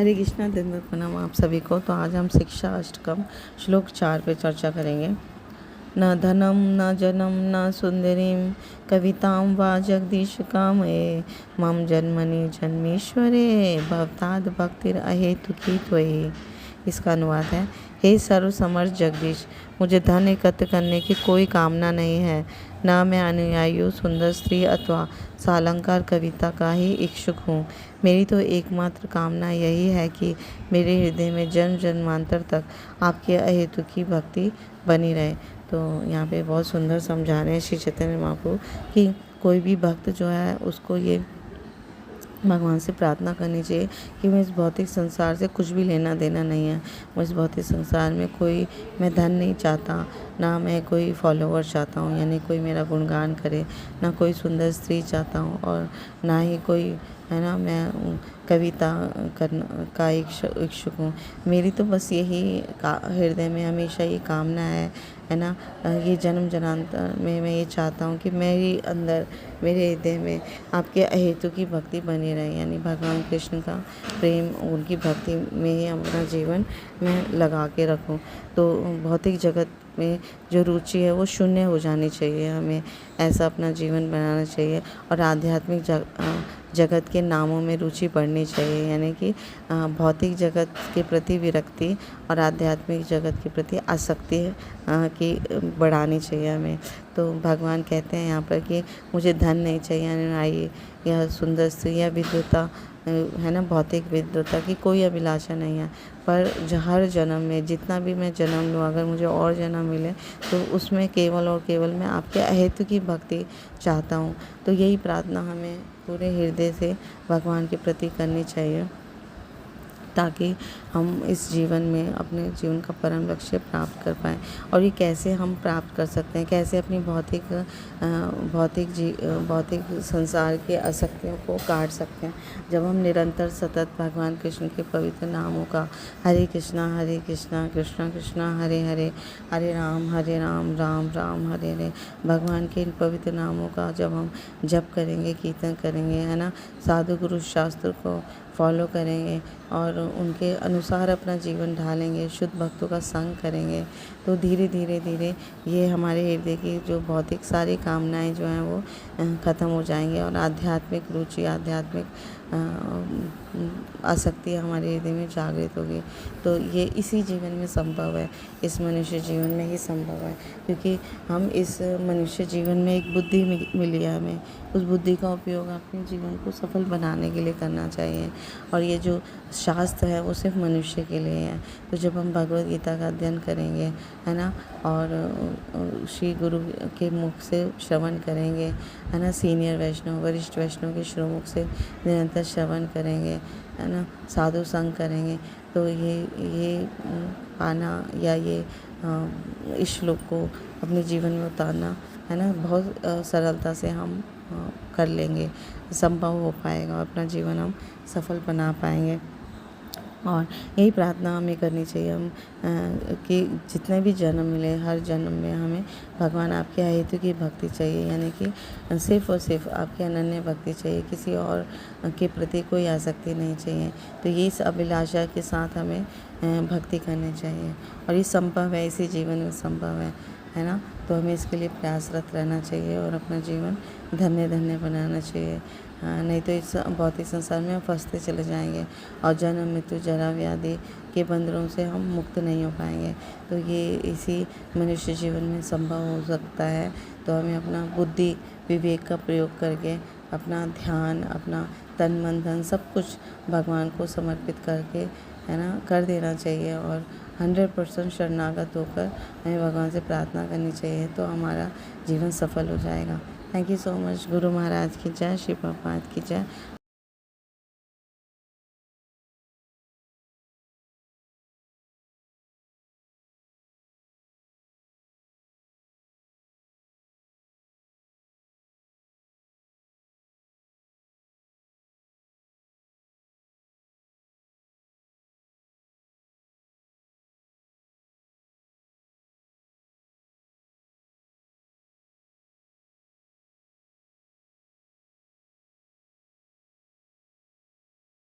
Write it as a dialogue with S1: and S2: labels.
S1: हरे कृष्णा दंडवत प्रणाम आप सभी को। तो आज हम शिक्षा अष्टकम श्लोक 4 पे चर्चा करेंगे। न धनम न जनम न सुंदरीम कवितां वा जगदीश कामये मम जन्मनि जन्मेश्वरे भवताद भक्तिर अहेतुकी त्वयि। इसका अनुवाद है, हे सर्व समर्थ जगदीश, मुझे धन एकत्र करने की कोई कामना नहीं है। न मैं अनुयायी सुंदर स्त्री अथवा सालंकार कविता का ही इच्छुक हूँ। मेरी तो एकमात्र कामना यही है कि मेरे हृदय में जन्म जन्मांतर तक आपकी अहेतुकी भक्ति बनी रहे। तो यहाँ पे बहुत सुंदर समझा रहे हैं श्री चैतन्य महाप्रभु कि कोई भी भक्त जो है उसको ये भगवान से प्रार्थना करनी चाहिए कि मैं इस भौतिक संसार से कुछ भी लेना देना नहीं है। मैं इस भौतिक संसार में मैं धन नहीं चाहता, ना मैं कोई फॉलोवर चाहता हूँ, यानी कोई मेरा गुणगान करे, ना कोई सुंदर स्त्री चाहता हूँ, और ना ही कोई है ना मैं कविता का इच्छुक हूँ। मेरी तो बस यही हृदय में हमेशा ये कामना है ना। ये जन्म जन्मांतर में मैं ये चाहता हूँ कि मेरे अंदर मेरे हृदय में आपके अहेतु की भक्ति बनी रहे, यानी भगवान कृष्ण का प्रेम, उनकी भक्ति में ही अपना जीवन मैं लगा के रखूँ। तो भौतिक जगत में जो रुचि है वो शून्य हो जानी चाहिए। हमें ऐसा अपना जीवन बनाना चाहिए और आध्यात्मिक जगत के नामों में रुचि बढ़नी चाहिए, यानी कि भौतिक जगत के प्रति विरक्ति और आध्यात्मिक जगत के प्रति आसक्ति की बढ़ानी चाहिए हमें। तो भगवान कहते हैं यहाँ पर कि मुझे धन नहीं चाहिए, यानी या सुंदर स्त्री या विद्वता है ना, भौतिक विद्वता की कोई अभिलाषा नहीं है। पर हर जन्म में जितना भी मैं जन्म लूँ, अगर मुझे और जन्म मिले तो उसमें केवल और केवल मैं आपके अहेतु की भक्ति चाहता हूँ। तो यही प्रार्थना हमें पूरे हृदय से भगवान के प्रति करनी चाहिए, ताकि हम इस जीवन में अपने जीवन का परम लक्ष्य प्राप्त कर पाएँ। और ये कैसे हम प्राप्त कर सकते हैं, कैसे अपनी भौतिक संसार के आसक्तियों को काट सकते हैं, जब हम निरंतर सतत भगवान कृष्ण के पवित्र नामों का हरे कृष्णा कृष्णा कृष्णा हरे हरे, हरे राम राम राम हरे हरे, भगवान के इन पवित्र नामों का जब हम जप करेंगे, कीर्तन करेंगे, है ना, साधु गुरु शास्त्र को फॉलो करेंगे और उनके अनुसार अपना जीवन ढालेंगे, शुद्ध भक्तों का संग करेंगे, तो धीरे धीरे ये हमारे हृदय की जो भौतिक सारी कामनाएं जो हैं वो ख़त्म हो जाएंगे और आध्यात्मिक रुचि, आध्यात्मिक आसक्ति हमारे हृदय में जागृत होगी। तो ये इसी जीवन में संभव है, इस मनुष्य जीवन में ही संभव है, क्योंकि हम इस मनुष्य जीवन में एक बुद्धि मिली है हमें। उस बुद्धि का उपयोग अपने जीवन को सफल बनाने के लिए करना चाहिए। और ये जो शास्त्र है वो सिर्फ मनुष्य के लिए है। तो जब हम भगवद गीता का अध्ययन करेंगे, है ना, और श्री गुरु के मुख से श्रवण करेंगे, है ना, सीनियर वैष्णव वरिष्ठ वैष्णव के श्रीमुख से निरंतर श्रवण करेंगे, है ना, साधु संग करेंगे, तो ये पाना या ये इस श्लोक को अपने जीवन में उतारना, है ना, बहुत सरलता से हम कर लेंगे, संभव हो पाएगा, अपना जीवन हम सफल बना पाएंगे। और यही प्रार्थना हमें करनी चाहिए कि जितने भी जन्म मिले, हर जन्म में हमें भगवान आपके अहेतु की भक्ति चाहिए, यानी कि सिर्फ़ और सिर्फ आपकी अनन्य भक्ति चाहिए, किसी और के प्रति कोई आसक्ति नहीं चाहिए। तो ये इस अभिलाषा के साथ हमें भक्ति करनी चाहिए और ये संभव है, इसी जीवन में संभव है ना। तो हमें इसके लिए प्रयासरत रहना चाहिए और अपना जीवन धन्य बनाना चाहिए। नहीं तो इस भौतिक संसार में हम फंसते चले जाएंगे और जन्म मृत्यु जरा व्याधि के बंधनों से हम मुक्त नहीं हो पाएंगे। तो ये इसी मनुष्य जीवन में संभव हो सकता है। तो हमें अपना बुद्धि विवेक का प्रयोग करके अपना ध्यान, अपना तन मन धन सब कुछ भगवान को समर्पित करके, है ना, कर देना चाहिए और 100% शरणागत होकर हमें भगवान से प्रार्थना करनी चाहिए। तो हमारा जीवन सफल हो जाएगा। Thank you so much. Guru Maharaj की जय, श्री प्रभुपाद की जय।